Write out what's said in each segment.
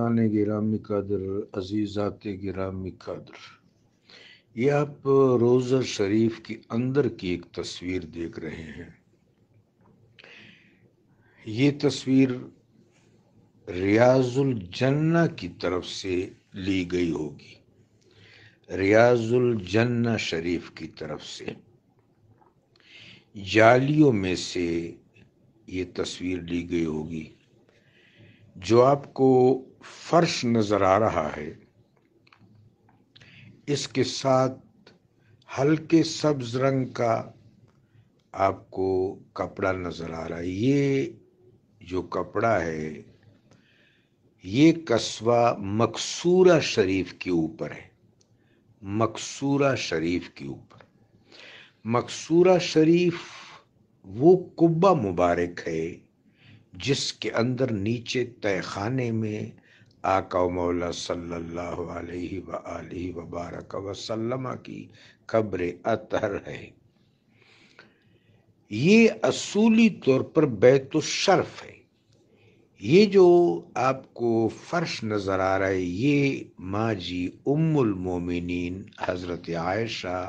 سامعان گرامی قدر، عزیزات گرامی قدر، یہ آپ روزہ شریف کی اندر کی ایک تصویر دیکھ رہے ہیں۔ یہ تصویر ریاض الجنہ کی طرف سے لی گئی ہوگی، ریاض الجنہ شریف کی طرف سے جالیوں میں سے یہ تصویر لی گئی ہوگی۔ جو آپ کو فرش نظر آ رہا ہے، اس کے ساتھ ہلکے سبز رنگ کا آپ کو کپڑا نظر آ رہا ہے۔ یہ جو کپڑا ہے یہ قصبہ مقصورہ شریف کے اوپر ہے، مقصورہ شریف کے اوپر۔ مقصورہ شریف وہ قبہ مبارک ہے جس کے اندر نیچے تہہ خانے میں آقا و مولا صلی اللہ علیہ وآلہ وبارک وسلم کی قبر اطہر ہے۔ یہ اصولی طور پر بیت الشرف ہے۔ یہ جو آپ کو فرش نظر آ رہا ہے یہ ماں جی ام المومنین حضرت عائشہ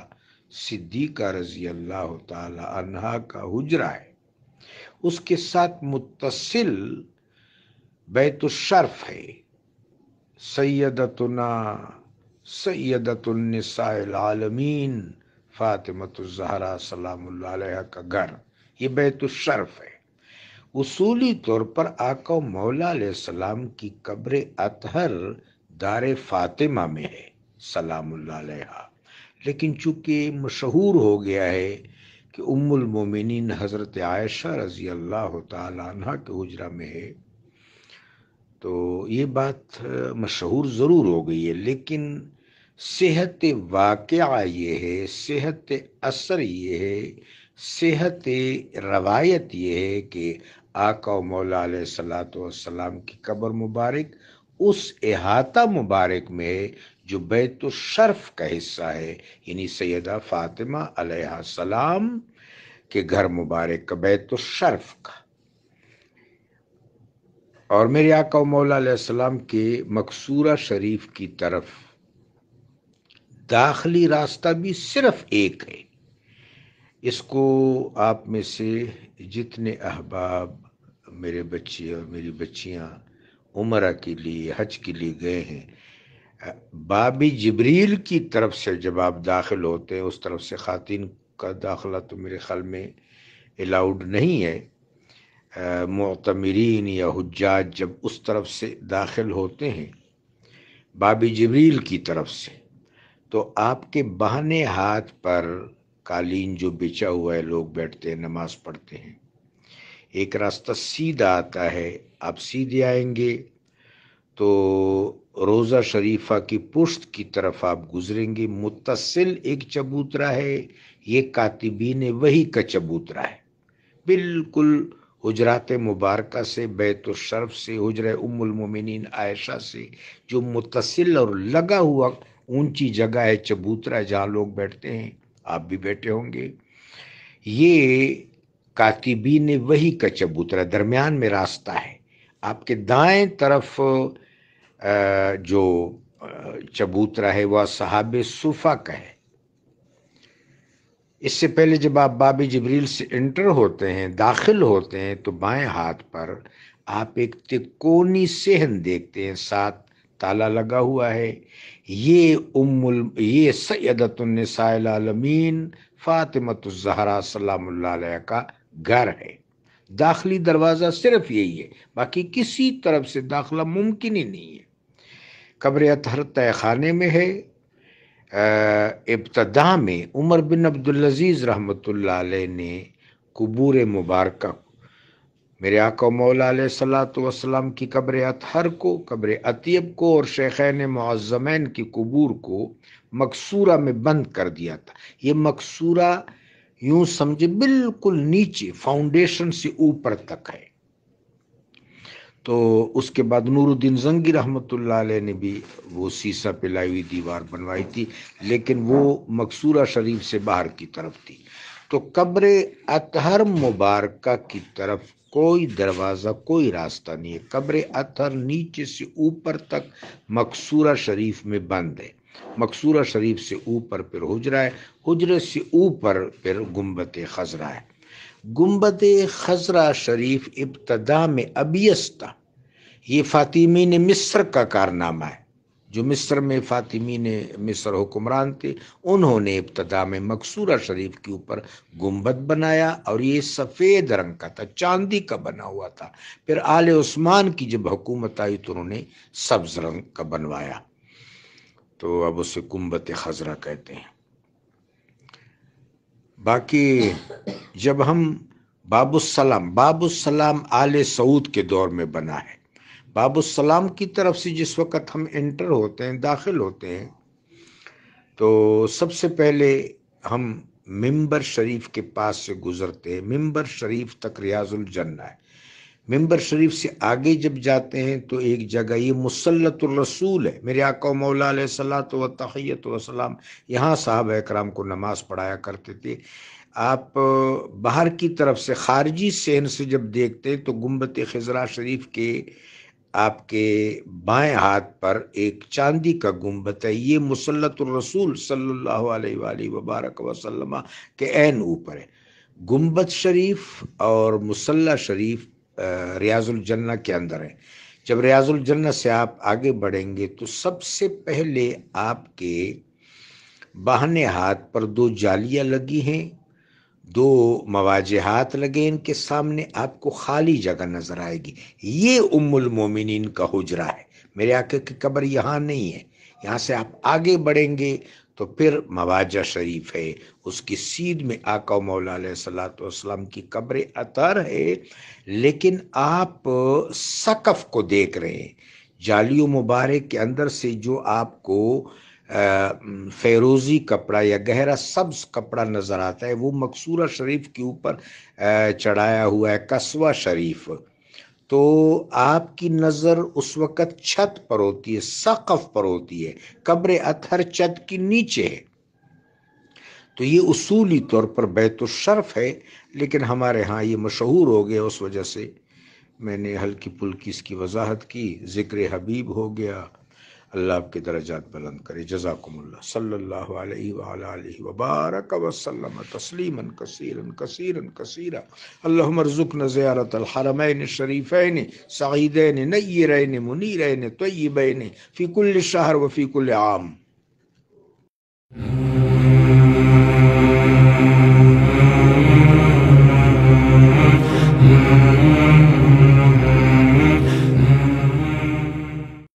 صدیقہ رضی اللہ تعالی عنہا کا حجرہ ہے۔ اس کے ساتھ متصل بیت الشرف ہے، سیدتنا سیدت النساء العالمین فاطمۃ الزہرا سلام اللہ علیہ کا گھر، یہ بیت الشرف ہے۔ اصولی طور پر آقا و مولا علیہ السلام کی قبر اطہر دار فاطمہ میں ہے سلام اللہ علیہ، لیکن چونکہ مشہور ہو گیا ہے کہ ام المومنین حضرت عائشہ رضی اللہ تعالی عنہ کے حجرہ میں ہے، تو یہ بات مشہور ضرور ہو گئی ہے، لیکن صحت واقعہ یہ ہے، صحت اثر یہ ہے، صحت روایت یہ ہے کہ آقا و مولا علیہ السلام کی قبر مبارک اس احاطہ مبارک میں ہے جو بیت الشرف کا حصہ ہے، یعنی سیدہ فاطمہ علیہ السلام کے گھر مبارک کا، بیت الشرف کا۔ اور میرے آقا و مولا علیہ السلام کے مقصورہ شریف کی طرف داخلی راستہ بھی صرف ایک ہے۔ اس کو آپ میں سے جتنے احباب میرے بچے اور میری بچیاں عمرہ کے لیے حج کے لیے گئے ہیں، باب جبریل کی طرف سے جب آپ داخل ہوتے ہیں، اس طرف سے خواتین کا داخلہ تو میرے خیال میں الاؤڈ نہیں ہے، معتمرین یا حجاج جب اس طرف سے داخل ہوتے ہیں باب جبریل کی طرف سے، تو آپ کے بہانے ہاتھ پر قالین جو بچھا ہوا ہے، لوگ بیٹھتے ہیں نماز پڑھتے ہیں، ایک راستہ سیدھا آتا ہے، آپ سیدھے آئیں گے تو روضہ شریفہ کی پشت کی طرف آپ گزریں گے، متصل ایک چبوترا ہے، یہ کاتبین وحی کا چبوترا ہے، بالکل حجرات مبارکہ سے، بیت الشرف سے، حجرہ ام المومنین عائشہ سے جو متصل اور لگا ہوا اونچی جگہ ہے، چبوترا جہاں لوگ بیٹھتے ہیں، آپ بھی بیٹھے ہوں گے۔ یہ کاتبین وحی کا چبوترا، درمیان میں راستہ ہے۔ آپ کے دائیں طرف جو چبوترا ہے وہ اصحاب صفا کا ہے۔ اس سے پہلے جب آپ باب جبریل سے انٹر ہوتے ہیں، داخل ہوتے ہیں، تو بائیں ہاتھ پر آپ ایک تکونی صحن دیکھتے ہیں، ساتھ تالا لگا ہوا ہے۔ یہ سیدۃ النساء العالمین فاطمۃ الزہرا سلام اللہ علیہ کا گھر ہے۔ داخلی دروازہ صرف یہی ہے، باقی کسی طرف سے داخلہ ممکن ہی نہیں ہے۔ قبر اطہر تہہ خانے میں ہے۔ ابتدا میں عمر بن عبدالعزیز رحمۃ اللہ علیہ نے قبور مبارکہ میرے آقا و مولا علیہ السلام کی قبر اطہر کو، قبر اطیب کو اور شیخین معظمین کی قبور کو مقصورہ میں بند کر دیا تھا۔ یہ مقصورہ یوں سمجھے بالکل نیچے فاؤنڈیشن سے اوپر تک ہے۔ تو اس کے بعد نور الدین زنگی رحمۃ اللہ علیہ نے بھی وہ سیسا پلائی ہوئی دیوار بنوائی تھی، لیکن وہ مقصورہ شریف سے باہر کی طرف تھی۔ تو قبر اطہر مبارکہ کی طرف کوئی دروازہ کوئی راستہ نہیں ہے. قبر اطہر نیچے سے اوپر تک مقصورہ شریف میں بند ہے. مقصورہ شریف سے اوپر پھر حجرہ ہے، حجرے سے اوپر پھر گنبد خضرا ہے. گنبد خضرا شریف ابتدا میں ابیض تھا. یہ فاطمین مصر کا کارنامہ ہے. جو مصر میں فاطمین مصر حکمران تھے، انہوں نے ابتدا میں مقصورہ شریف کے اوپر گنبد بنایا، اور یہ سفید رنگ کا تھا، چاندی کا بنا ہوا تھا. پھر آل عثمان کی جب حکومت آئی تو انہوں نے سبز رنگ کا بنوایا، تو اب اسے گنبد خضرا کہتے ہیں. باقی جب ہم باب السلام آل سعود کے دور میں بنا ہے. باب السلام کی طرف سے جس وقت ہم انٹر ہوتے ہیں، داخل ہوتے ہیں، تو سب سے پہلے ہم ممبر شریف کے پاس سے گزرتے ہیں. ممبر شریف تک ریاض الجنہ ہے. ممبر شریف سے آگے جب جاتے ہیں تو ایک جگہ یہ مسلط الرسول ہے. میرے آقا و مولا علیہ الصلوۃ والتحیۃ والسلام یہاں صحابہ اکرام کو نماز پڑھایا کرتے تھے. آپ باہر کی طرف سے خارجی صحن سے جب دیکھتے تو گنبد خضرا شریف کے آپ کے بائیں ہاتھ پر ایک چاندی کا گنبد ہے. یہ مسلط الرسول صلی اللہ علیہ وآلہ وبارک وسلم کے عین اوپر ہے. گنبد شریف اور مصلی شریف ریاض الجنہ کے اندر ہے. جب ریاض الجنہ سے آپ آگے بڑھیں گے تو سب سے پہلے آپ کے باہنے ہاتھ پر دو جالیاں لگی ہیں، دو مواجہات لگے، ان کے سامنے آپ کو خالی جگہ نظر آئے گی. یہ ام المومنین کا حجرہ ہے. میرے آقا کی قبر یہاں نہیں ہے. یہاں سے آپ آگے بڑھیں گے تو پھر مواجہ شریف ہے، اس کی سیدھ میں آقا و مولا علیہ الصلوۃ والسلام کی قبر اطہر ہے. لیکن آپ سقف کو دیکھ رہے ہیں. جالی و مبارک کے اندر سے جو آپ کو فیروزی کپڑا یا گہرا سبز کپڑا نظر آتا ہے، وہ مقصورہ شریف کے اوپر چڑھایا ہوا ہے، کسوہ شریف. تو آپ کی نظر اس وقت چھت پر ہوتی ہے، سقف پر ہوتی ہے. قبر اطہر چھت کی نیچے ہے. تو یہ اصولی طور پر بیت الشرف ہے، لیکن ہمارے ہاں یہ مشہور ہو گیا، اس وجہ سے میں نے ہلکی پھلکی اس کی وضاحت کی. ذکر حبیب ہو گیا. اللہ آپ کے درجات بلند کرے. جزاکم اللہ. صلی اللہ علیہ وعلی آلہ وبارک وسلم تسلیما کثیرا کثیرا کثیرا. اللہم ارزقنا زیارت الحرمین الشریفین سعیدین نیرین منیرین طیبین فی کل شہر وفی کل عام.